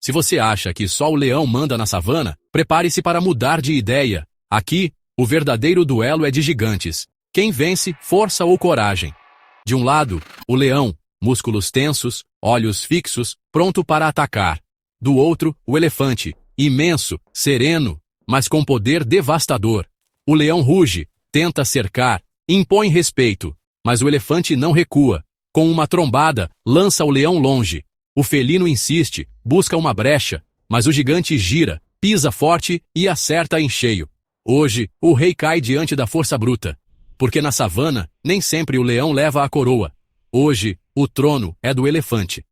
Se você acha que só o leão manda na savana, prepare-se para mudar de ideia. Aqui, o verdadeiro duelo é de gigantes. Quem vence, força ou coragem? De um lado, o leão, músculos tensos, olhos fixos, pronto para atacar. Do outro, o elefante, imenso, sereno, mas com poder devastador. O leão ruge, tenta cercar, impõe respeito, mas o elefante não recua. Com uma trombada, lança o leão longe. O felino insiste, busca uma brecha, mas o gigante gira, pisa forte e acerta em cheio. Hoje, o rei cai diante da força bruta. Porque na savana, nem sempre o leão leva a coroa. Hoje, o trono é do elefante.